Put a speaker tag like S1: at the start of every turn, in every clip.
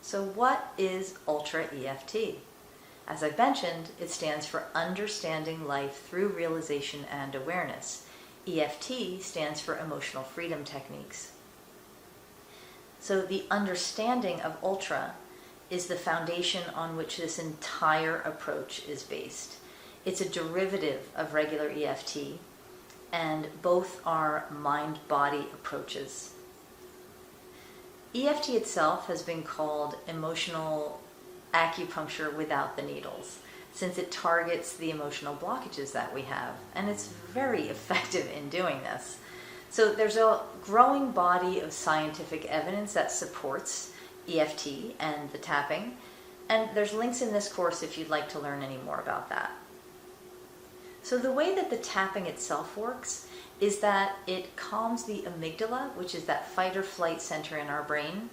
S1: So what is ULTRA EFT? As I mentioned, it stands for Understanding Life Through Realization and Awareness. EFT stands for Emotional Freedom Techniques. So the understanding of ULTRA is the foundation on which this entire approach is based. It's a derivative of regular EFT, and both are mind-body approaches. EFT itself has been called emotional acupuncture without the needles, since it targets the emotional blockages that we have, and it's very effective in doing this. So there's a growing body of scientific evidence that supports EFT and the tapping, and there's links in this course if you'd like to learn any more about that. So the way that the tapping itself works is that it calms the amygdala, which is that fight or flight center in our brain,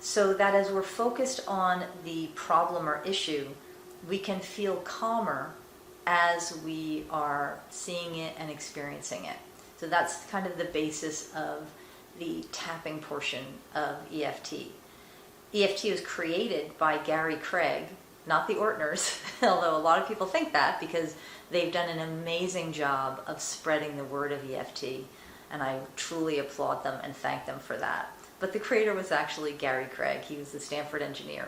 S1: so that as we're focused on the problem or issue, we can feel calmer as we are seeing it and experiencing it. So that's kind of the basis of the tapping portion of EFT. EFT was created by Gary Craig, not the Ortners, although a lot of people think that because they've done an amazing job of spreading the word of EFT, and I truly applaud them and thank them for that. But the creator was actually Gary Craig. He was the Stanford engineer.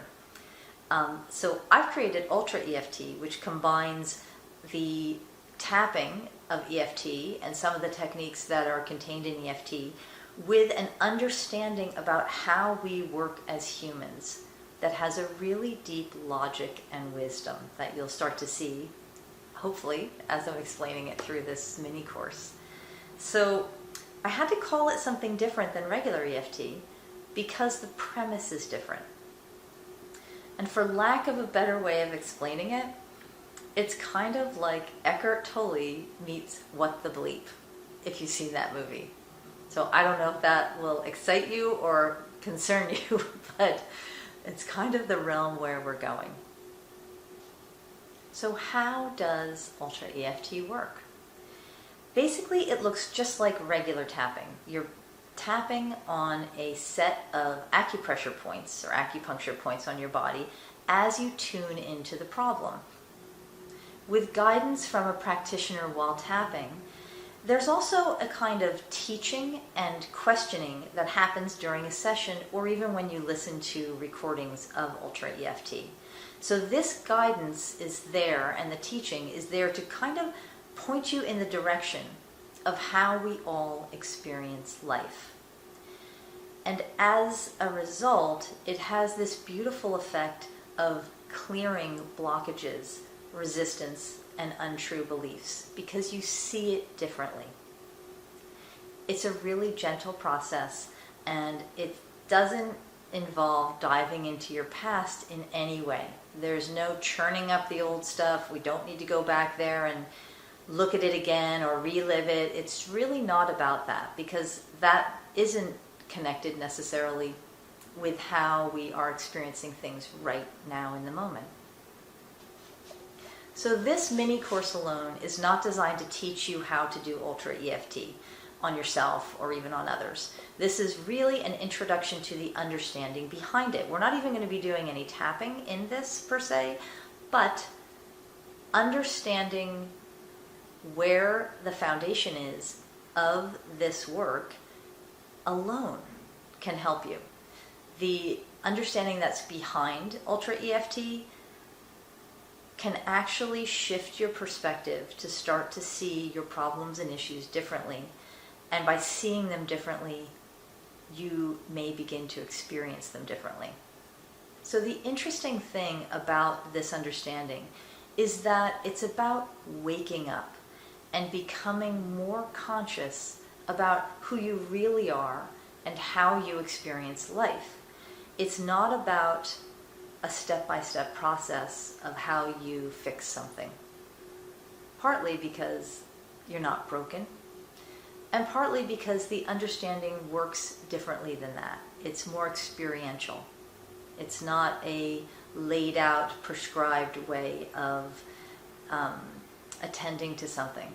S1: So I've created ULTRA EFT, which combines the tapping of EFT and some of the techniques that are contained in EFT with an understanding about how we work as humans that has a really deep logic and wisdom that you'll start to see, hopefully, as I'm explaining it through this mini course. So I had to call it something different than regular EFT because the premise is different. And for lack of a better way of explaining it, it's kind of like Eckhart Tolle meets What the Bleep, if you've seen that movie. So I don't know if that will excite you or concern you, but it's kind of the realm where we're going. So how does ULTRA EFT work? Basically, it looks just like regular tapping. You're tapping on a set of acupressure points or acupuncture points on your body as you tune into the problem. With guidance from a practitioner while tapping, there's also a kind of teaching and questioning that happens during a session or even when you listen to recordings of ULTRA EFT. So this guidance is there, and the teaching is there to kind of point you in the direction of how we all experience life. And as a result, it has this beautiful effect of clearing blockages, resistance, and untrue beliefs because you see it differently. It's a really gentle process, and it doesn't involve diving into your past in any way. There's no churning up the old stuff. We don't need to go back there and look at it again or relive it. It's really not about that because that isn't connected necessarily with how we are experiencing things right now in the moment. So this mini course alone is not designed to teach you how to do ULTRA EFT on yourself or even on others. This is really an introduction to the understanding behind it. We're not even going to be doing any tapping in this per se, but understanding where the foundation is of this work alone can help you. The understanding that's behind ULTRA EFT can actually shift your perspective to start to see your problems and issues differently. And by seeing them differently, you may begin to experience them differently. So the interesting thing about this understanding is that it's about waking up and becoming more conscious about who you really are and how you experience life. It's not about a step-by-step process of how you fix something. Partly because you're not broken, and partly because the understanding works differently than that. It's more experiential. It's not a laid out, prescribed way of attending to something.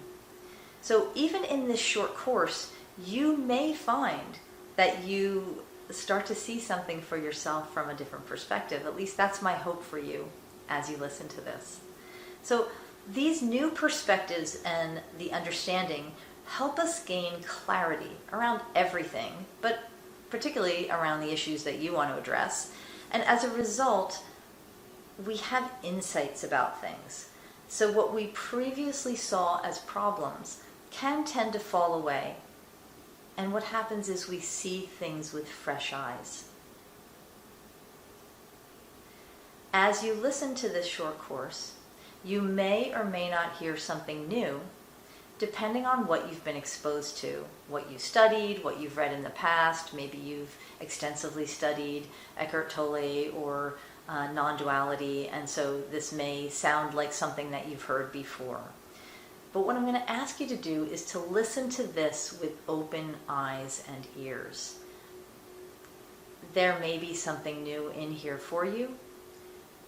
S1: So even in this short course, you may find that you start to see something for yourself from a different perspective. At least that's my hope for you as you listen to this. So these new perspectives and the understanding help us gain clarity around everything, but particularly around the issues that you want to address. And as a result, we have insights about things. So what we previously saw as problems can tend to fall away. And what happens is we see things with fresh eyes. As you listen to this short course, you may or may not hear something new, depending on what you've been exposed to, what you studied, what you've read in the past. Maybe you've extensively studied Eckhart Tolle or non-duality, and so this may sound like something that you've heard before. But what I'm going to ask you to do is to listen to this with open eyes and ears. There may be something new in here for you,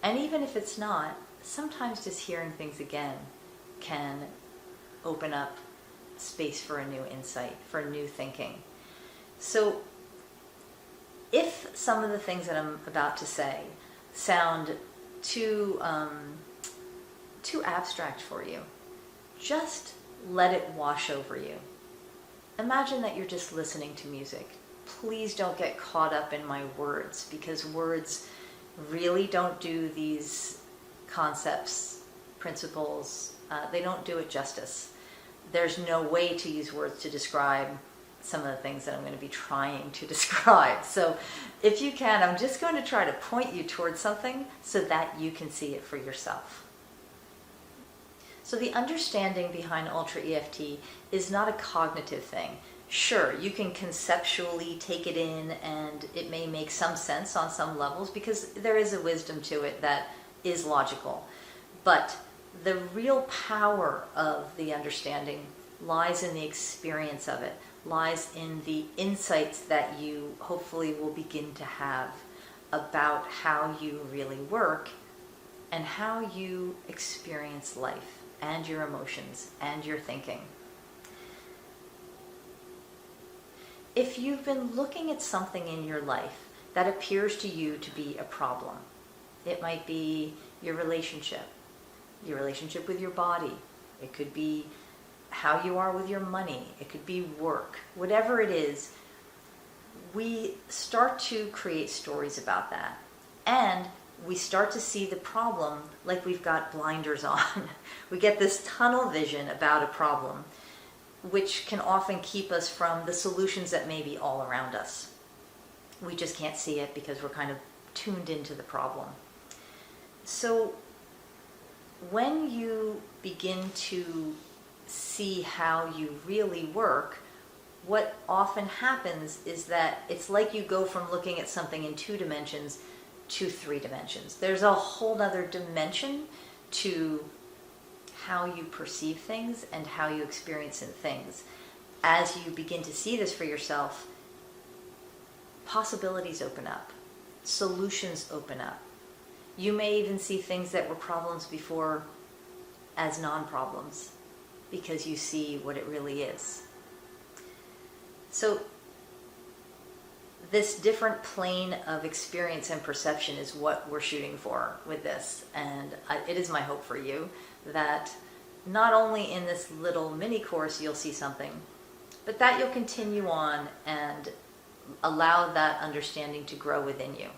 S1: and even if it's not, sometimes just hearing things again can open up space for a new insight, for new thinking. So if some of the things that I'm about to say sound too abstract for you, just let it wash over you. Imagine that you're just listening to music. Please don't get caught up in my words, because words really don't do these concepts, principles, they don't do it justice. There's no way to use words to describe some of the things that I'm going to be trying to describe. So if you can, I'm just going to try to point you towards something so that you can see it for yourself. So the understanding behind Ultra EFT is not a cognitive thing. Sure, you can conceptually take it in and it may make some sense on some levels because there is a wisdom to it that is logical. But the real power of the understanding lies in the experience of it, lies in the insights that you hopefully will begin to have about how you really work and how you experience life and your emotions and your thinking. If you've been looking at something in your life that appears to you to be a problem, it might be your relationship with your body, it could be how you are with your money, it could be work, whatever it is, we start to create stories about that. And we start to see the problem like we've got blinders on. We get this tunnel vision about a problem, which can often keep us from the solutions that may be all around us. We just can't see it because we're kind of tuned into the problem. So when you begin to see how you really work, what often happens is that it's like you go from looking at something in 2 dimensions to 3 dimensions. There's a whole other dimension to how you perceive things and how you experience things. As you begin to see this for yourself, possibilities open up, solutions open up. You may even see things that were problems before as non-problems because you see what it really is. So this different plane of experience and perception is what we're shooting for with this. And it is my hope for you that not only in this little mini course you'll see something, but that you'll continue on and allow that understanding to grow within you.